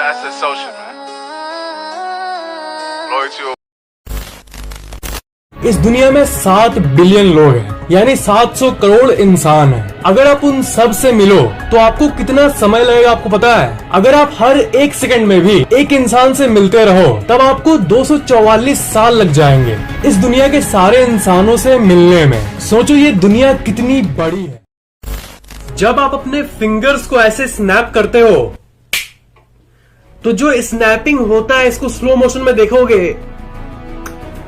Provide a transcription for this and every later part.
That's the social, man. Loyalty. इस दुनिया में 7 बिलियन लोग हैं, यानी 700 करोड़ इंसान हैं। अगर आप उन सब से मिलो तो आपको कितना समय लगेगा आपको पता है? अगर आप हर एक सेकंड में भी एक इंसान से मिलते रहो तब आपको 244 साल लग जाएंगे इस दुनिया के सारे इंसानों से मिलने में। सोचो ये दुनिया कितनी बड़ी है। जब आप अपने फिंगर्स को ऐसे स्नैप करते हो तो जो स्नैपिंग होता है इसको स्लो मोशन में देखोगे,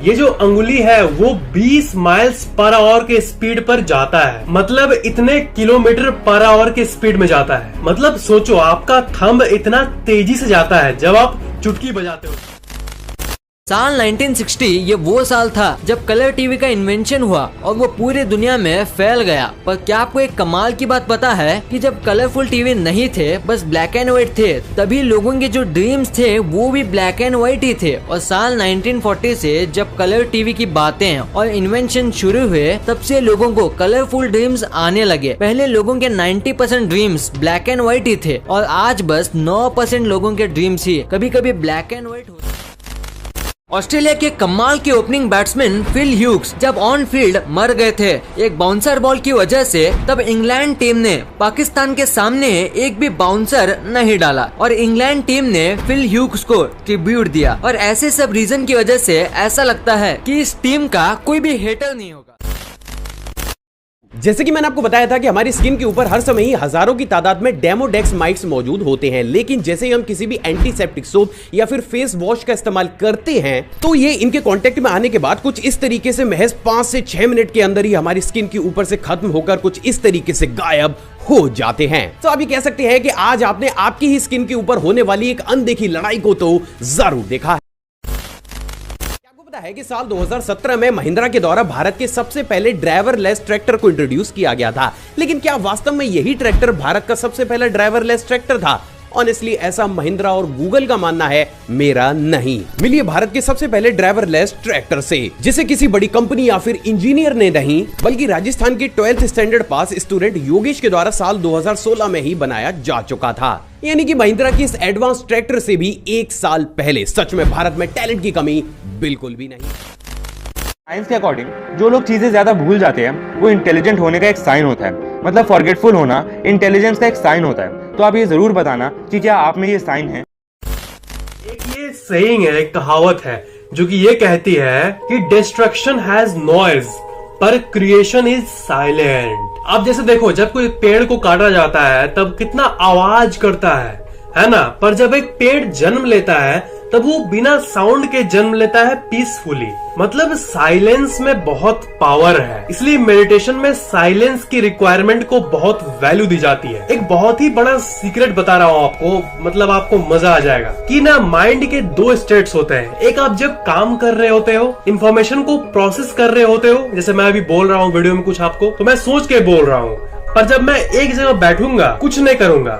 ये जो अंगुली है वो 20 माइल्स पर आवर के स्पीड पर जाता है। मतलब इतने किलोमीटर पर आवर के स्पीड में जाता है। मतलब सोचो आपका थंब इतना तेजी से जाता है जब आप चुटकी बजाते हो। साल 1960 ये वो साल था जब कलर टीवी का इन्वेंशन हुआ और वो पूरी दुनिया में फैल गया। पर क्या आपको एक कमाल की बात पता है कि जब कलरफुल टीवी नहीं थे, बस ब्लैक एंड व्हाइट थे, तभी लोगों के जो ड्रीम्स थे वो भी ब्लैक एंड व्हाइट ही थे। और साल 1940 से जब कलर टीवी की बातें और इन्वेंशन शुरू हुए तब से लोगों को कलरफुल ड्रीम्स आने लगे। पहले लोगों के 90% ड्रीम्स ब्लैक एंड व्हाइट ही थे और आज बस 9% लोगों के ड्रीम्स ही कभी कभी ब्लैक एंड व्हाइट होते। ऑस्ट्रेलिया के कमाल के ओपनिंग बैट्समैन फिल ह्यूग्स जब ऑन फील्ड मर गए थे एक बाउंसर बॉल की वजह से, तब इंग्लैंड टीम ने पाकिस्तान के सामने एक भी बाउंसर नहीं डाला और इंग्लैंड टीम ने फिल ह्यूग्स को ट्रिब्यूट दिया। और ऐसे सब रीजन की वजह से ऐसा लगता है कि इस टीम का कोई भी हेटर नहीं होगा। जैसे कि मैंने आपको बताया था कि हमारी स्किन के ऊपर हर समय ही हजारों की तादाद में डेमोडेक्स माइट्स मौजूद होते हैं, लेकिन जैसे ही हम किसी भी एंटीसेप्टिक सोप या फिर फेस वॉश का इस्तेमाल करते हैं तो ये इनके कांटेक्ट में आने के बाद कुछ इस तरीके से महज 5 से 6 मिनट के अंदर ही हमारी स्किन के ऊपर से खत्म होकर कुछ इस तरीके से गायब हो जाते हैं। तो आप ये कह सकते हैं कि आज आपने आपकी ही स्किन के ऊपर होने वाली एक अनदेखी लड़ाई को तो जरूर देखा है। है कि साल 2017 में महिंद्रा के द्वारा भारत के सबसे पहले ड्राइवरलेस ट्रैक्टर को इंट्रोड्यूस किया गया था, लेकिन क्या वास्तव में यही ट्रैक्टर भारत का सबसे पहला ड्राइवरलेस ट्रैक्टर था? ऑनेस्टली ऐसा महिंद्रा और गूगल का मानना है, मेरा नहीं। मिलिए भारत के सबसे पहले ड्राइवरलेस ट्रैक्टर से, जिसे किसी बड़ी कंपनी या फिर इंजीनियर ने नहीं बल्कि राजस्थान के 12th स्टैंडर्ड पास स्टूडेंट योगेश के द्वारा साल 2016 में ही बनाया जा चुका था। यानी कि महिंद्रा की इस एडवांस ट्रैक्टर से भी 1 साल पहले। सच में भारत में टैलेंट की कमी बिल्कुल भी नहीं। साइंस के अकॉर्डिंग जो लोग चीजें ज्यादा भूल जाते हैं वो इंटेलिजेंट होने का एक साइन होता है। मतलब फॉरगेटफुल होना इंटेलिजेंस का एक साइन होता है। तो आप ये जरूर बताना कि क्या आप में ये साइन है। एक ये सेइंग है, एक कहावत है जो कि ये कहती है कि डिस्ट्रक्शन हैज नॉइज पर क्रिएशन इज साइलेंट। आप जैसे देखो जब कोई पेड़ को काटा जाता है तब कितना आवाज करता है ना? पर जब एक पेड़ जन्म लेता है तब वो बिना साउंड के जन्म लेता है पीसफुली। मतलब साइलेंस में बहुत पावर है, इसलिए मेडिटेशन में साइलेंस की रिक्वायरमेंट को बहुत वैल्यू दी जाती है। एक बहुत ही बड़ा सीक्रेट बता रहा हूँ आपको, मतलब आपको मजा आ जाएगा कि ना माइंड के 2 स्टेट्स होते हैं। एक आप जब काम कर रहे होते हो, इंफॉर्मेशन को प्रोसेस कर रहे होते हो, जैसे मैं अभी बोल रहा हूँ वीडियो में कुछ आपको, तो मैं सोच के बोल रहा हूँ। पर जब मैं एक जगह बैठूंगा कुछ नहीं करूंगा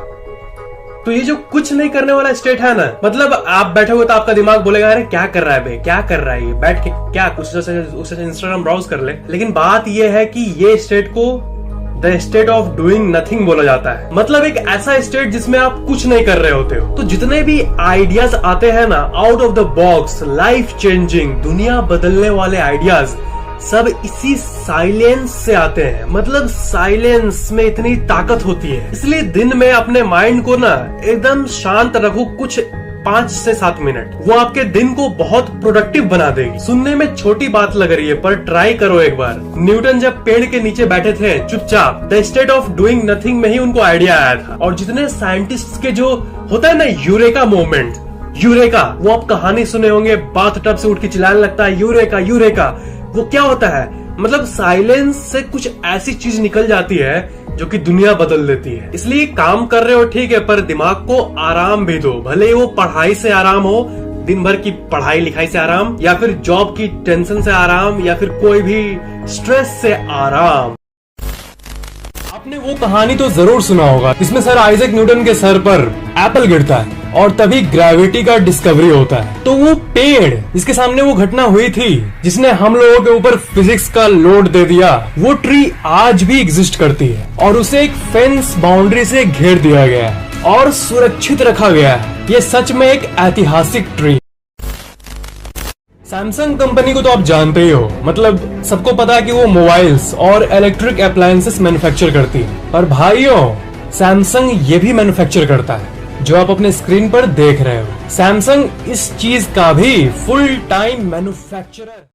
तो ये जो कुछ नहीं करने वाला स्टेट है ना, मतलब आप बैठोगे तो आपका दिमाग बोलेगा अरे क्या कर रहा है बे, क्या कर रहा है ये बैठ के, क्या कुछ इंस्टाग्राम ब्राउज कर ले। लेकिन बात ये है कि ये स्टेट को the state of doing nothing बोला जाता है। मतलब एक ऐसा स्टेट जिसमें आप कुछ नहीं कर रहे होते हो। तो जितने भी आइडियाज आते हैं ना out of the box, life changing, दुनिया बदलने वाले आइडियाज, सब इसी साइलेंस से आते हैं। मतलब साइलेंस में इतनी ताकत होती है, इसलिए दिन में अपने माइंड को ना एकदम शांत रखो कुछ 5 से 7 मिनट। वो आपके दिन को बहुत प्रोडक्टिव बना देगी। सुनने में छोटी बात लग रही है पर ट्राई करो एक बार। न्यूटन जब पेड़ के नीचे बैठे थे चुपचाप, the state of doing nothing में ही उनको आइडिया आया था। और जितने साइंटिस्ट के जो होता है ना यूरेका मोमेंट, यूरेका, वो आप कहानी सुने होंगे, बाथ टब से उठ के चिल्लाने लगता है यूरेका यूरेका। वो क्या होता है? मतलब साइलेंस से कुछ ऐसी चीज निकल जाती है जो कि दुनिया बदल देती है। इसलिए काम कर रहे हो ठीक है, पर दिमाग को आराम भी दो। भले ही वो पढ़ाई से आराम हो, दिन भर की पढ़ाई लिखाई से आराम, या फिर जॉब की टेंशन से आराम, या फिर कोई भी स्ट्रेस से आराम। आपने वो कहानी तो जरूर सुना होगा, इसमें सर आइजैक न्यूटन के सर पर एप्पल गिरता है और तभी ग्रेविटी का डिस्कवरी होता है। तो वो पेड़ जिसके सामने वो घटना हुई थी, जिसने हम लोगों के ऊपर फिजिक्स का लोड दे दिया, वो ट्री आज भी एग्जिस्ट करती है और उसे एक फेंस बाउंड्री से घेर दिया गया है और सुरक्षित रखा गया है ये सच में एक ऐतिहासिक ड्रीम। सैमसंग कंपनी को तो आप जानते ही हो, मतलब सबको पता है कि वो मोबाइल्स और इलेक्ट्रिक अप्लायंसेस मैन्युफैक्चर करती है। पर भाइयों, सैमसंग ये भी मैन्युफैक्चर करता है जो आप अपने स्क्रीन पर देख रहे हो। सैमसंग इस चीज का भी फुल टाइम मैन्युफैक्चरर